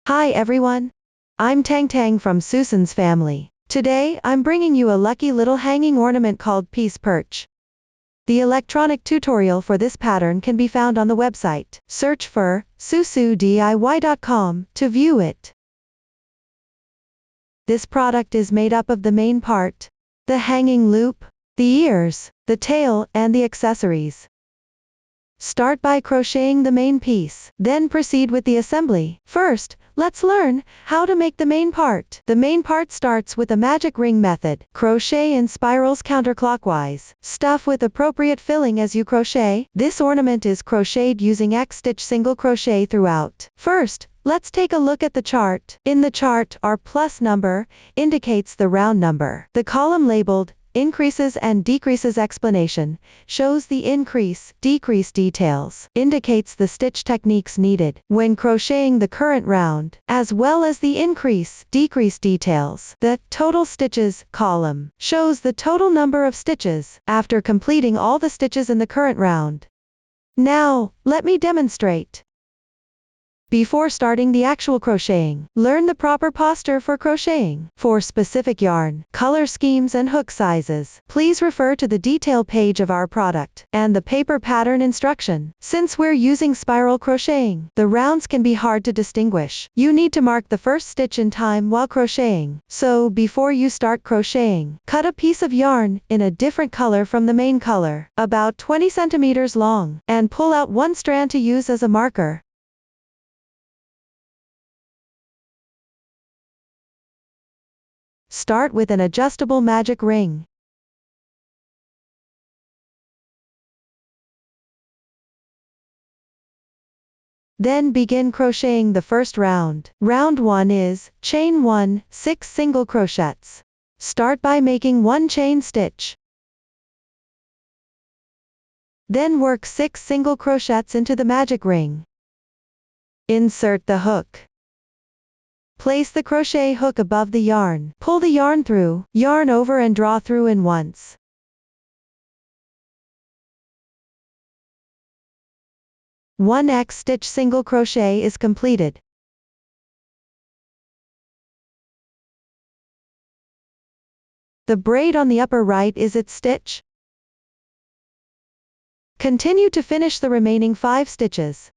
Hi everyone. I'm Tang Tang from Susan's family. Today, I'm bringing you a lucky little hanging ornament called Perch. The electronic tutorial for this pattern can be found on the website. Search for soosodiy.com to view it. This product is made up of the main part, the hanging loop, the ears, the tail, and the accessories. Start by crocheting the main piece, then proceed with the assembly. First, let's learn how to make the main part. The main part starts with a magic ring method. Crochet in spirals counterclockwise. Stuff with appropriate filling as you crochet. This ornament is crocheted using X stitch single crochet throughout. First, let's take a look at the chart. In the chart, our plus number indicates the round number. The column labeled increases and decreases explanation shows the increase-decrease details, indicates the stitch techniques needed when crocheting the current round, as well as the increase-decrease details. The total stitches column shows the total number of stitches after completing all the stitches in the current round. Now, let me demonstrate. Before starting the actual crocheting, learn the proper posture for crocheting. For specific yarn, color schemes and hook sizes, please refer to the detail page of our product and the paper pattern instruction. Since we're using spiral crocheting, the rounds can be hard to distinguish. You need to mark the first stitch in time while crocheting. So before you start crocheting, cut a piece of yarn in a different color from the main color, about 20 centimeters long, and pull out one strand to use as a marker. Start with an adjustable magic ring. Then begin crocheting the first round. Round 1 is chain 1, 6 single crochets. Start by making 1 chain stitch. Then work 6 single crochets into the magic ring. Insert the hook. Place the crochet hook above the yarn. Pull the yarn through, yarn over and draw through in once. One X stitch single crochet is completed. The braid on the upper right is its stitch. Continue to finish the remaining 5 stitches.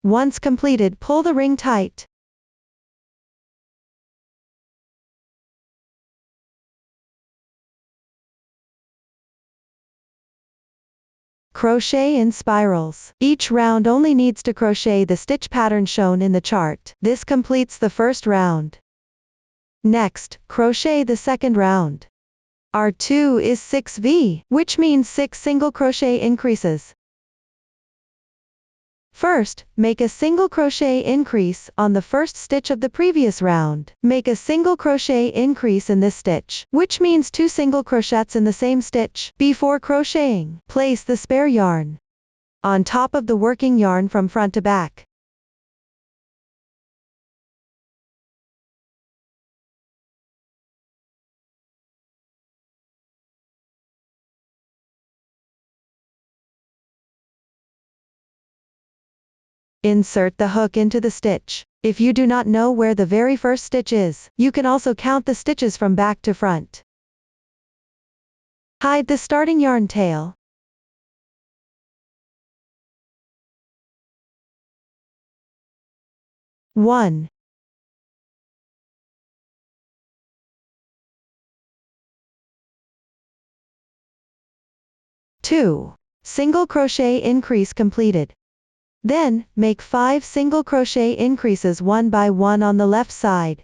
Once completed, pull the ring tight. Crochet in spirals. Each round only needs to crochet the stitch pattern shown in the chart. This completes the first round. Next, crochet the second round. R2 is 6V, which means 6 single crochet increases. First, make a single crochet increase on the first stitch of the previous round. Make a single crochet increase in this stitch, which means 2 single crochets in the same stitch. Before crocheting, place the spare yarn on top of the working yarn from front to back. Insert the hook into the stitch. If you do not know where the very first stitch is, you can also count the stitches from back to front. Hide the starting yarn tail. One. 2. Single crochet increase completed. Then, make 5 single crochet increases one by one on the left side.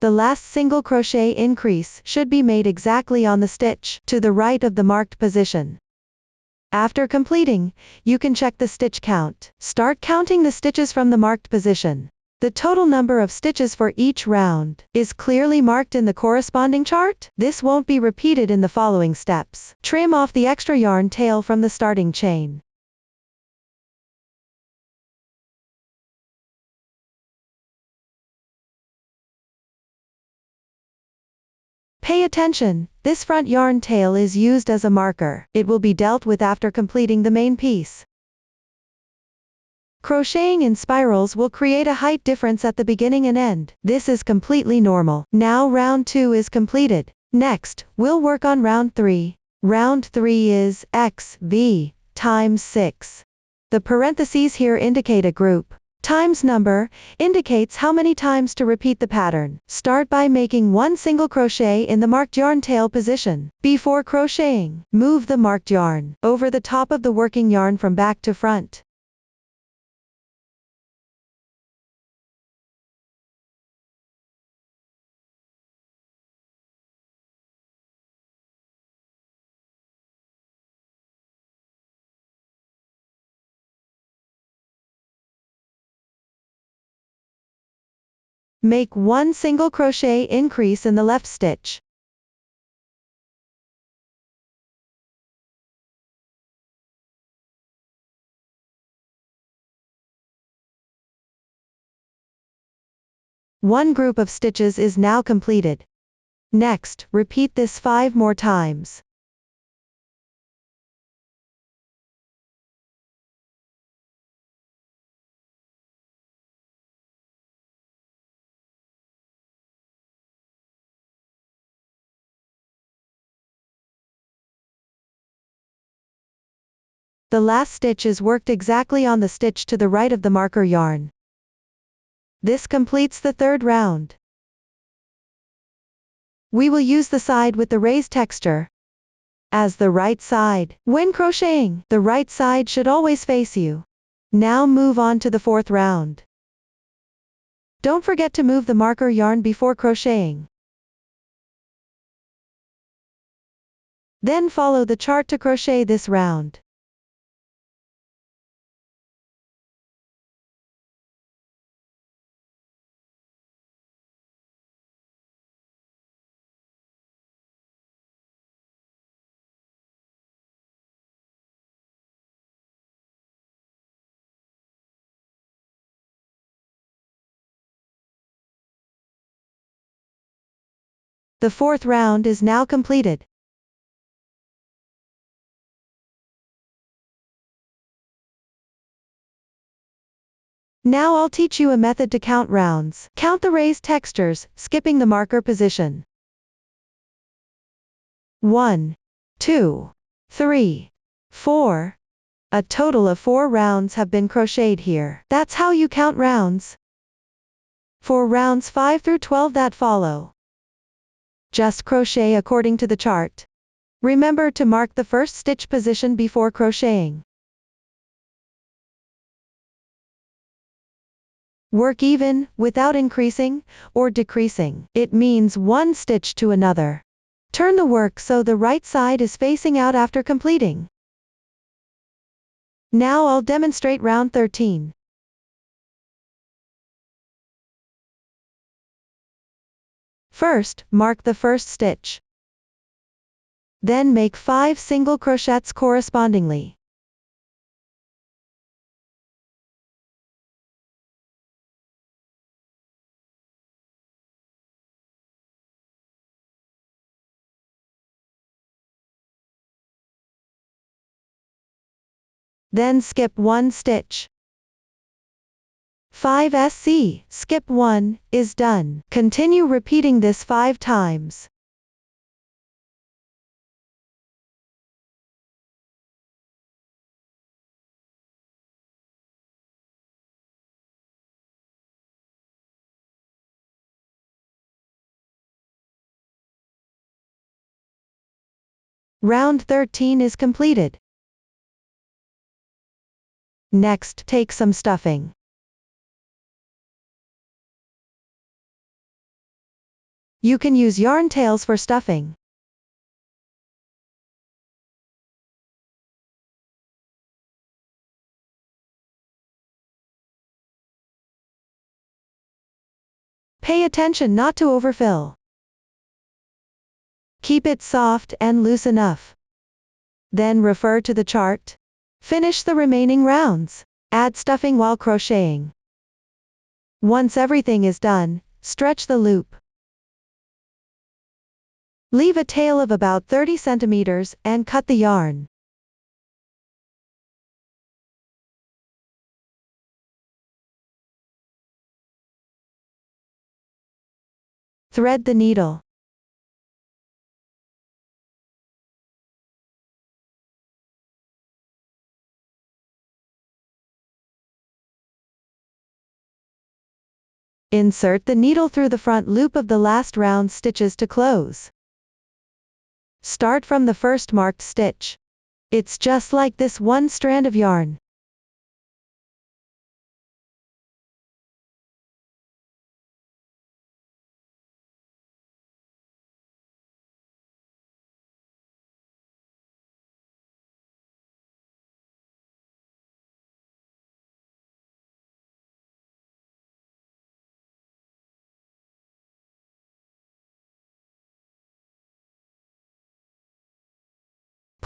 The last single crochet increase should be made exactly on the stitch to the right of the marked position. After completing, you can check the stitch count. Start counting the stitches from the marked position. The total number of stitches for each round is clearly marked in the corresponding chart. This won't be repeated in the following steps. Trim off the extra yarn tail from the starting chain. Pay attention, this front yarn tail is used as a marker. It will be dealt with after completing the main piece. Crocheting in spirals will create a height difference at the beginning and end. This is completely normal. Now round 2 is completed. Next, we'll work on round 3. Round 3 is XV times 6. The parentheses here indicate a group. Times number indicates how many times to repeat the pattern. Start by making one single crochet in the marked yarn tail position. Before crocheting, move the marked yarn over the top of the working yarn from back to front. Make one single crochet increase in the left stitch. One group of stitches is now completed. Next, repeat this 5 more times. The last stitch is worked exactly on the stitch to the right of the marker yarn. This completes the third round. We will use the side with the raised texture as the right side. When crocheting, the right side should always face you. Now move on to the fourth round. Don't forget to move the marker yarn before crocheting. Then follow the chart to crochet this round. The fourth round is now completed. Now I'll teach you a method to count rounds. Count the raised textures, skipping the marker position. 1, 2, 3, 4. A total of 4 rounds have been crocheted here. That's how you count rounds. For rounds 5 through 12 that follow, just crochet according to the chart. Remember to mark the first stitch position before crocheting. Work even, without increasing or decreasing. It means one stitch to another. Turn the work so the right side is facing out after completing. Now I'll demonstrate round 13. First, mark the first stitch. Then make 5 single crochets correspondingly. Then skip 1 stitch. 5 SC, skip 1, is done. Continue repeating this 5 times. Round 13 is completed. Next, take some stuffing. You can use yarn tails for stuffing. Pay attention not to overfill. Keep it soft and loose enough. Then refer to the chart. Finish the remaining rounds. Add stuffing while crocheting. Once everything is done, stretch the loop. Leave a tail of about 30 centimeters and cut the yarn. Thread the needle. Insert the needle through the front loop of the last round stitches to close. Start from the first marked stitch. It's just like this one strand of yarn.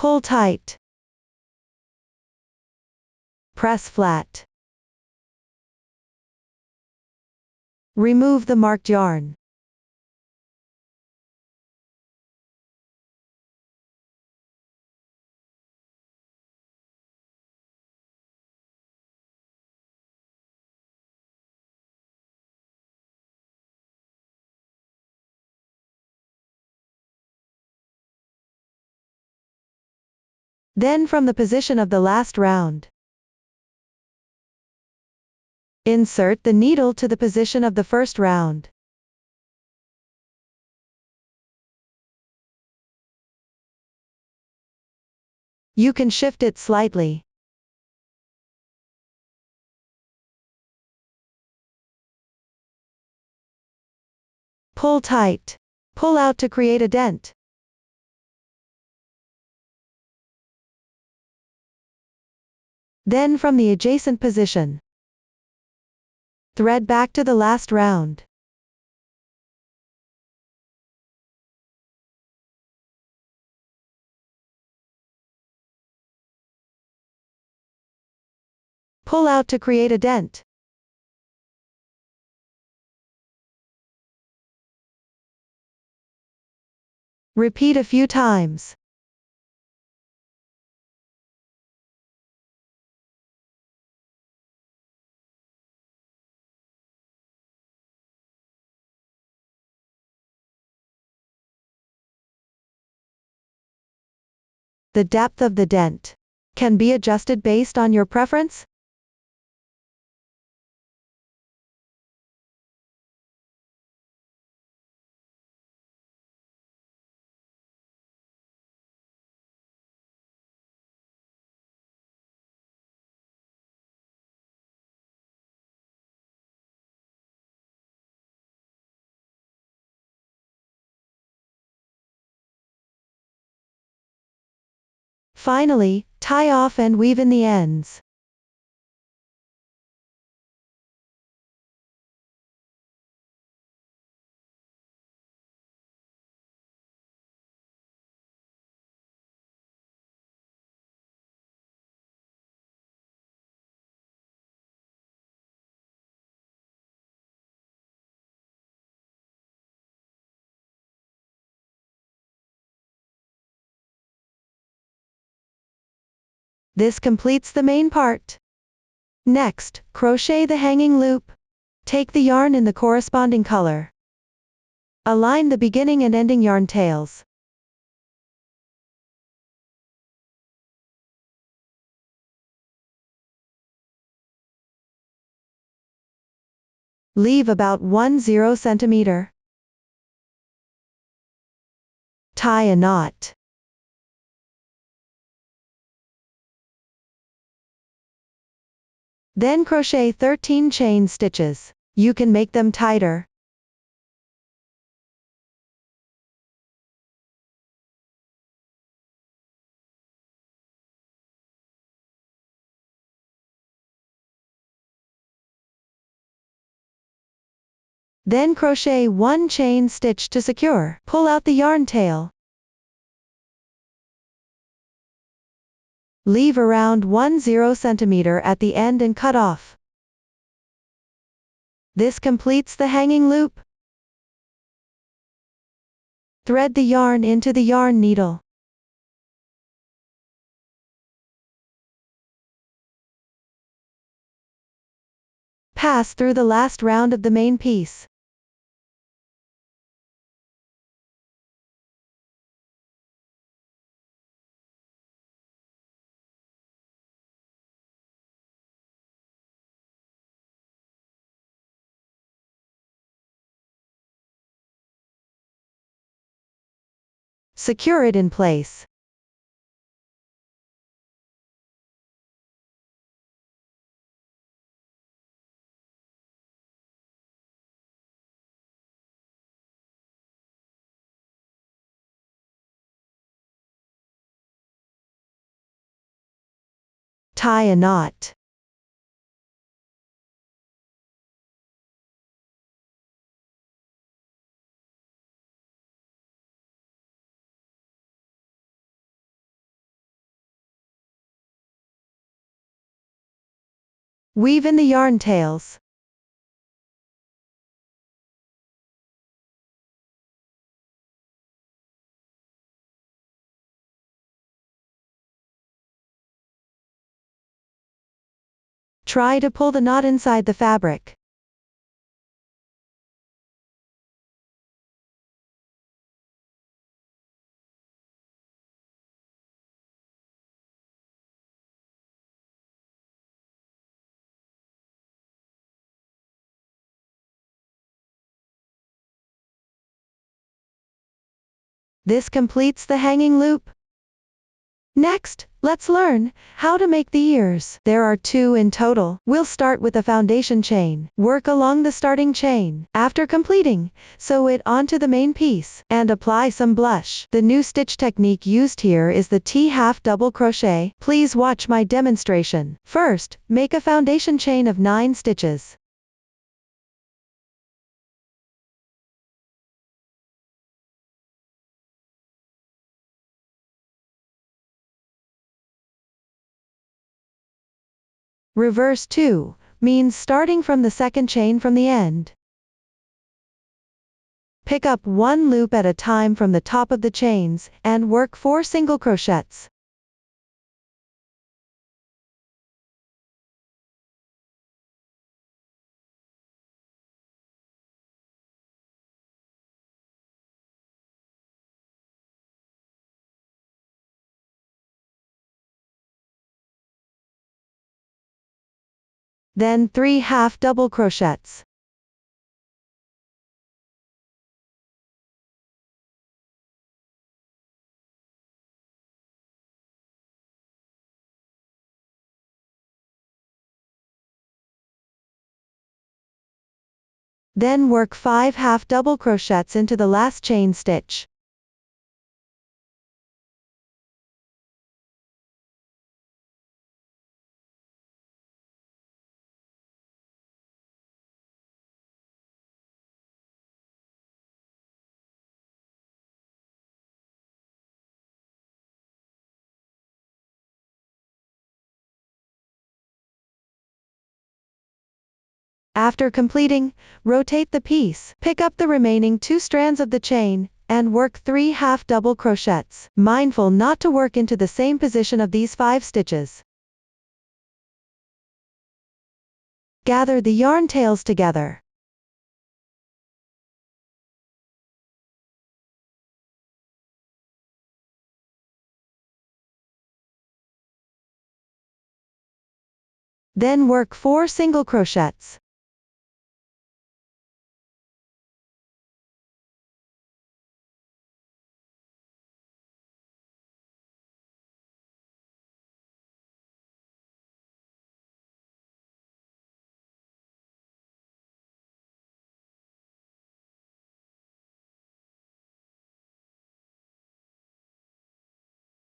Pull tight. Press flat. Remove the marked yarn. Then from the position of the last round, insert the needle to the position of the first round. You can shift it slightly. Pull tight. Pull out to create a dent. Then from the adjacent position, thread back to the last round. Pull out to create a dent. Repeat a few times. The depth of the dent can be adjusted based on your preference. Finally, tie off and weave in the ends. This completes the main part. Next, crochet the hanging loop. Take the yarn in the corresponding color. Align the beginning and ending yarn tails. Leave about 10 centimeter. Tie a knot. Then crochet 13 chain stitches. You can make them tighter. Then crochet 1 chain stitch to secure. Pull out the yarn tail. Leave around 10 cm at the end and cut off. This completes the hanging loop. Thread the yarn into the yarn needle. Pass through the last round of the main piece. Secure it in place. Tie a knot. Weave in the yarn tails. Try to pull the knot inside the fabric. This completes the hanging loop. Next, let's learn how to make the ears. There are 2 in total. We'll start with a foundation chain. Work along the starting chain. After completing, sew it onto the main piece, and apply some blush. The new stitch technique used here is the T-half double crochet. Please watch my demonstration. First, make a foundation chain of 9 stitches. Reverse 2 means starting from the second chain from the end. Pick up 1 loop at a time from the top of the chains, and work 4 single crochets. Then 3 half double crochets. Then work 5 half double crochets into the last chain stitch. After completing, rotate the piece. Pick up the remaining 2 strands of the chain, and work 3 half double crochets, mindful not to work into the same position of these 5 stitches. Gather the yarn tails together. Then work 4 single crochets.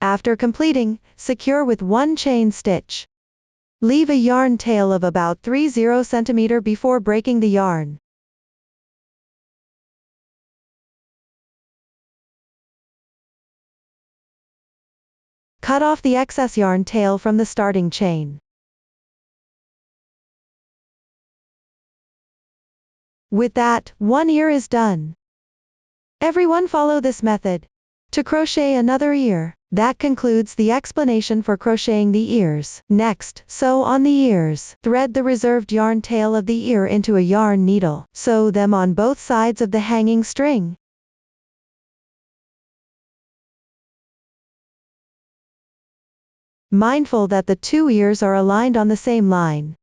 After completing, secure with 1 chain stitch. Leave a yarn tail of about 30 cm before breaking the yarn. cut off the excess yarn tail from the starting chain. With that, one ear is done. Everyone follow this method to crochet another ear. That concludes the explanation for crocheting the ears. Next, sew on the ears. Thread the reserved yarn tail of the ear into a yarn needle. Sew them on both sides of the hanging string. Mindful that the two ears are aligned on the same line.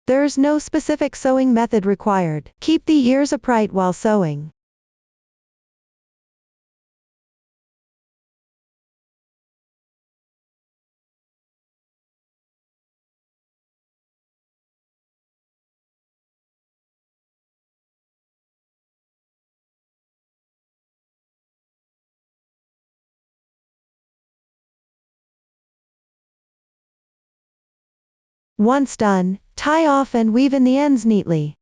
There's no specific sewing method required. Keep the ears upright while sewing. Once done, tie off and weave in the ends neatly.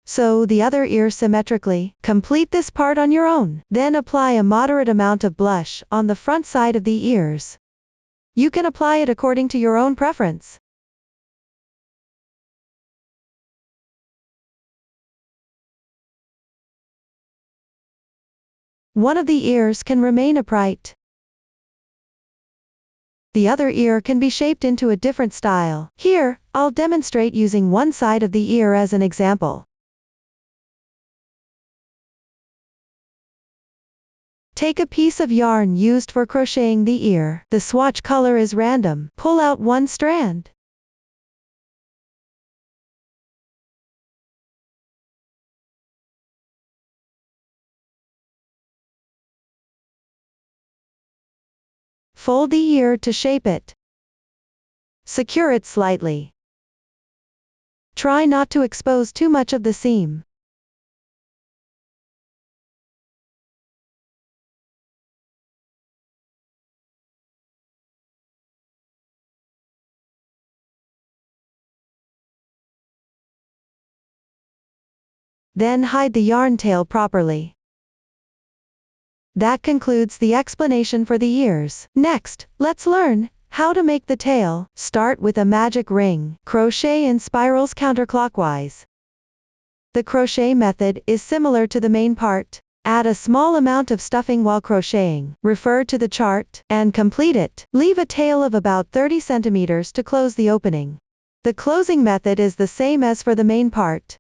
Sew the other ear symmetrically. Complete this part on your own. Then apply a moderate amount of blush on the front side of the ears. You can apply it according to your own preference. One of the ears can remain upright. The other ear can be shaped into a different style. Here, I'll demonstrate using one side of the ear as an example. Take a piece of yarn used for crocheting the ear. The swatch color is random. Pull out one strand. Fold the ear to shape it. Secure it slightly. Try not to expose too much of the seam. Then hide the yarn tail properly. That concludes the explanation for the ears. Next, let's learn how to make the tail. Start with a magic ring. Crochet in spirals counterclockwise. The crochet method is similar to the main part. Add a small amount of stuffing while crocheting. Refer to the chart and complete it. Leave a tail of about 30 centimeters to close the opening. The closing method is the same as for the main part.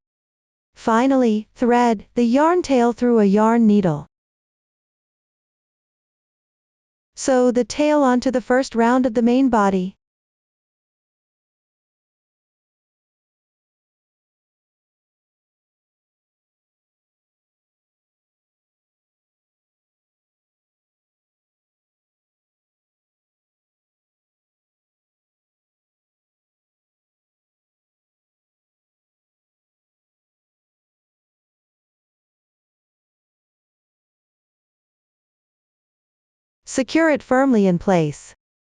Finally, thread the yarn tail through a yarn needle. Sew the tail onto the first round of the main body. Secure it firmly in place.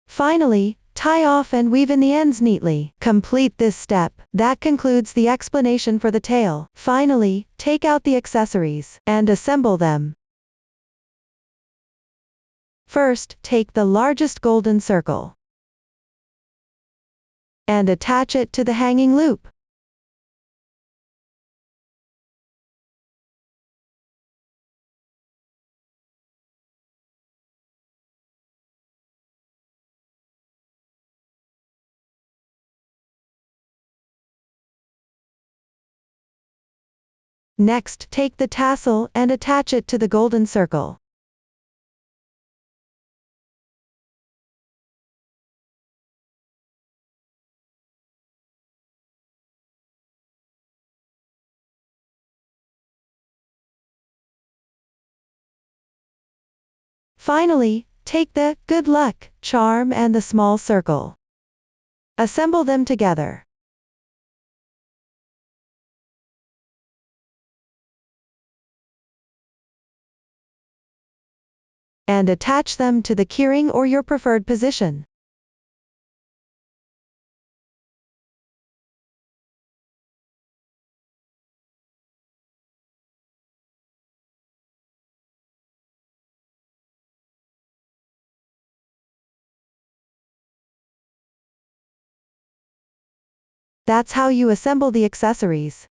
Finally, tie off and weave in the ends neatly. Complete this step. That concludes the explanation for the tail. Finally, take out the accessories and assemble them. First, take the largest golden circle and attach it to the hanging loop. Next, take the tassel and attach it to the golden circle. Finally, take the good luck charm and the small circle. Assemble them together. and attach them to the keyring or your preferred position. That's how you assemble the accessories.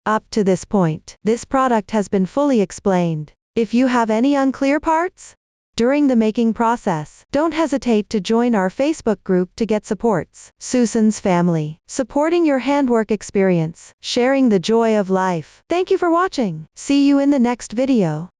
Up to this point, this product has been fully explained. If you have any unclear parts during the making process, don't hesitate to join our Facebook group to get supports. Susan's family, supporting your handwork experience, sharing the joy of life. Thank you for watching. See you in the next video.